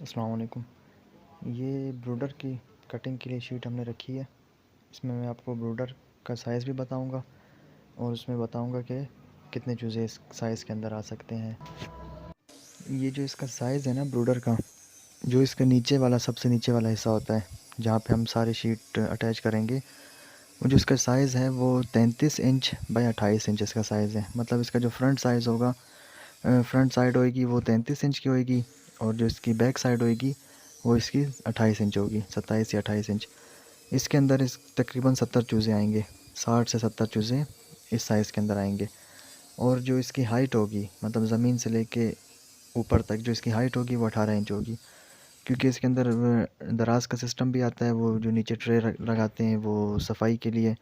अस्सलाम वालेकुम। ये ब्रूडर की कटिंग के लिए शीट हमने रखी है। इसमें मैं आपको ब्रूडर का साइज़ भी बताऊंगा और उसमें बताऊंगा कि कितने चूज़े इस साइज़ के अंदर आ सकते हैं। ये जो इसका साइज़ है ना ब्रूडर का, जो इसका नीचे वाला सबसे नीचे वाला हिस्सा होता है जहाँ पे हम सारे शीट अटैच करेंगे, वो जो इसका साइज़ है वो 33 इंच बाई 28 इंच इसका साइज़ है। मतलब इसका जो फ्रंट साइज़ होगा, फ्रंट साइड होएगी वो 33 इंच की होएगी और जो इसकी बैक साइड होएगी वो इसकी 28 इंच होगी, 27 या 28 इंच। इसके अंदर इस तकरीबन 70 चूज़े आएंगे, 60 से 70 चूज़े इस साइज़ के अंदर आएंगे। और जो इसकी हाइट होगी, मतलब ज़मीन से लेके ऊपर तक जो इसकी हाइट होगी वो 18 इंच होगी। क्योंकि इसके अंदर दराज का सिस्टम भी आता है, वो जो नीचे ट्रे लगाते हैं वो सफाई के लिए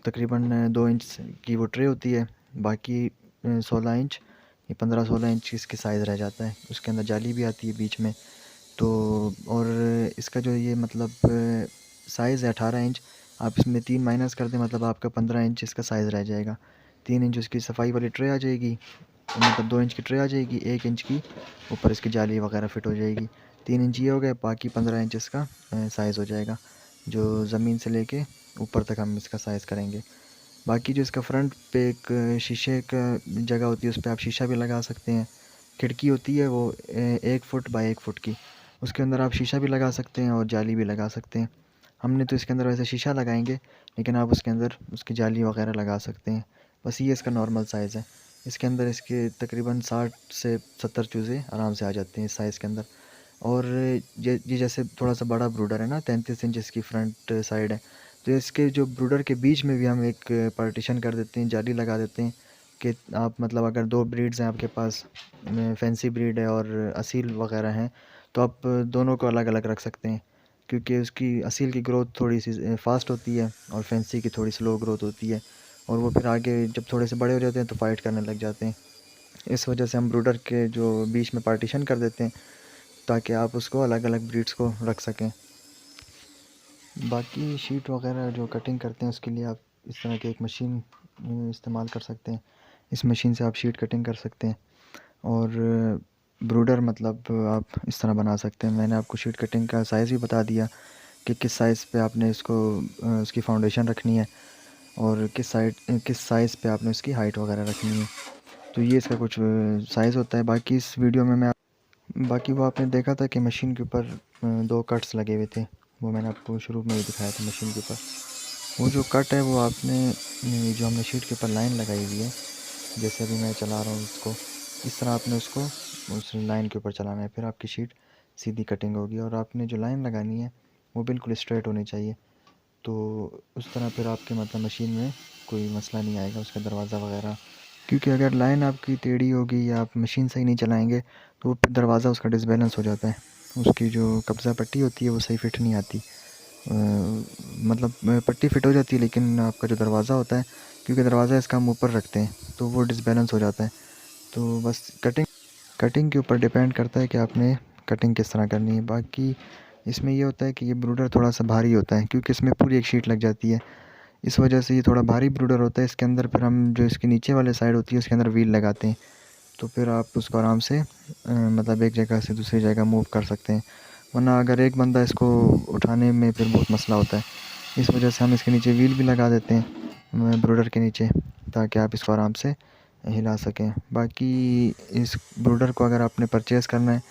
तकरीबन 2 इंच की वो ट्रे होती है। बाकी 16 इंच या 15-16 इंच इसकी साइज़ रह जाता है। उसके अंदर जाली भी आती है बीच में। तो और इसका जो ये मतलब साइज़ है 18 इंच, आप इसमें 3 माइनस कर दें, मतलब आपका 15 इंच इसका साइज़ रह जाएगा। 3 इंच उसकी सफाई वाली ट्रे आ जाएगी, मतलब 2 इंच की ट्रे आ जाएगी, 1 इंच की ऊपर इसकी जाली वगैरह फिट हो जाएगी। 3 इंच ये हो गया, बाकी 15 इंच इसका साइज़ हो जाएगा, जो ज़मीन से लेके ऊपर तक हम इसका साइज़ करेंगे। बाकी जो इसका फ्रंट पे एक शीशे का जगह होती है, उस पे आप शीशा भी लगा सकते हैं। खिड़की होती है वो 1 फुट बाई 1 फुट की, उसके अंदर आप शीशा भी लगा सकते हैं और जाली भी लगा सकते हैं। हमने तो इसके अंदर वैसे शीशा लगाएंगे, लेकिन आप उसके अंदर उसकी जाली वगैरह लगा सकते हैं। बस ये इसका नॉर्मल साइज़ है। इसके अंदर इसके तकरीबन 60 से 70 चूज़े आराम से आ जाते हैं इस साइज़ के अंदर। और ये जैसे थोड़ा सा बड़ा ब्रूडर है ना, 33 इंच इसकी फ्रंट साइड है, तो इसके जो ब्रूडर के बीच में भी हम एक पार्टीशन कर देते हैं, जाली लगा देते हैं कि आप मतलब अगर 2 ब्रीड्स हैं आपके पास, फैंसी ब्रीड है और असील वगैरह हैं, तो आप दोनों को अलग अलग रख सकते हैं। क्योंकि उसकी असील की ग्रोथ थोड़ी सी फास्ट होती है और फैंसी की थोड़ी स्लो ग्रोथ होती है, और वो फिर आगे जब थोड़े से बड़े हो जाते हैं तो फाइट करने लग जाते हैं। इस वजह से हम ब्रूडर के जो बीच में पार्टीशन कर देते हैं ताकि आप उसको अलग अलग ब्रीड्स को रख सकें। बाकी शीट वगैरह जो कटिंग करते हैं उसके लिए आप इस तरह की एक मशीन इस्तेमाल कर सकते हैं। इस मशीन से आप शीट कटिंग कर सकते हैं और ब्रूडर मतलब आप इस तरह बना सकते हैं। मैंने आपको शीट कटिंग का साइज़ भी बता दिया कि किस साइज़ पे आपने इसको उसकी फाउंडेशन रखनी है और किस साइज़ पे आपने उसकी हाइट वगैरह रखनी है। तो ये इसका कुछ साइज़ होता है। बाकी इस वीडियो में बाकी वो आपने देखा था कि मशीन के ऊपर 2 कट्स लगे हुए थे, वो मैंने आपको शुरू में ही दिखाया था मशीन के ऊपर। वो जो कट है वो आपने जो हमने शीट के ऊपर लाइन लगाई हुई है, जैसे अभी मैं चला रहा हूँ उसको, इस तरह आपने उसको उस लाइन के ऊपर चलाना है, फिर आपकी शीट सीधी कटिंग होगी। और आपने जो लाइन लगानी है वो बिल्कुल स्ट्रेट होनी चाहिए, तो उस तरह फिर आपके मतलब मशीन में कोई मसला नहीं आएगा उसका दरवाज़ा वगैरह। क्योंकि अगर लाइन आपकी टेढ़ी होगी या आप मशीन सही नहीं चलाएंगे तो वो फिर दरवाज़ा उसका डिसबैलेंस हो जाता है, उसकी जो कब्ज़ा पट्टी होती है वो सही फिट नहीं आती। मतलब पट्टी फिट हो जाती है लेकिन आपका जो दरवाज़ा होता है, क्योंकि दरवाज़ा इसका हम ऊपर रखते हैं तो वो डिसबैलेंस हो जाता है। तो बस कटिंग के ऊपर डिपेंड करता है कि आपने कटिंग किस तरह करनी है। बाकी इसमें ये होता है कि ये ब्रूडर थोड़ा सा भारी होता है क्योंकि इसमें पूरी एक शीट लग जाती है, इस वजह से ये थोड़ा भारी ब्रूडर होता है। इसके अंदर फिर हम जो इसके नीचे वाले साइड होती है उसके अंदर व्हील लगाते हैं, तो फिर आप उसको आराम से मतलब एक जगह से दूसरी जगह मूव कर सकते हैं। वरना अगर एक बंदा इसको उठाने में फिर बहुत मसला होता है, इस वजह से हम इसके नीचे व्हील भी लगा देते हैं ब्रूडर के नीचे, ताकि आप इसको आराम से हिला सकें। बाकी इस ब्रूडर को अगर आपने परचेज़ करना है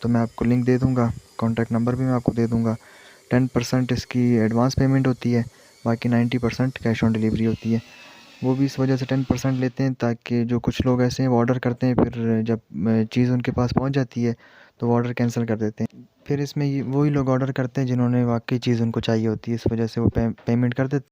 तो मैं आपको लिंक दे दूँगा, कॉन्टैक्ट नंबर भी मैं आपको दे दूँगा। 10% इसकी एडवांस पेमेंट होती है, बाकी 90% कैश ऑन डिलीवरी होती है। वो भी इस वजह से 10% लेते हैं ताकि जो कुछ लोग ऐसे हैं वो ऑर्डर करते हैं, फिर जब चीज़ उनके पास पहुंच जाती है तो वो ऑर्डर कैंसिल कर देते हैं। फिर इसमें ये वही लोग ऑर्डर करते हैं जिन्होंने वाकई चीज़ उनको चाहिए होती है, इस वजह से वो पेमेंट कर देते हैं।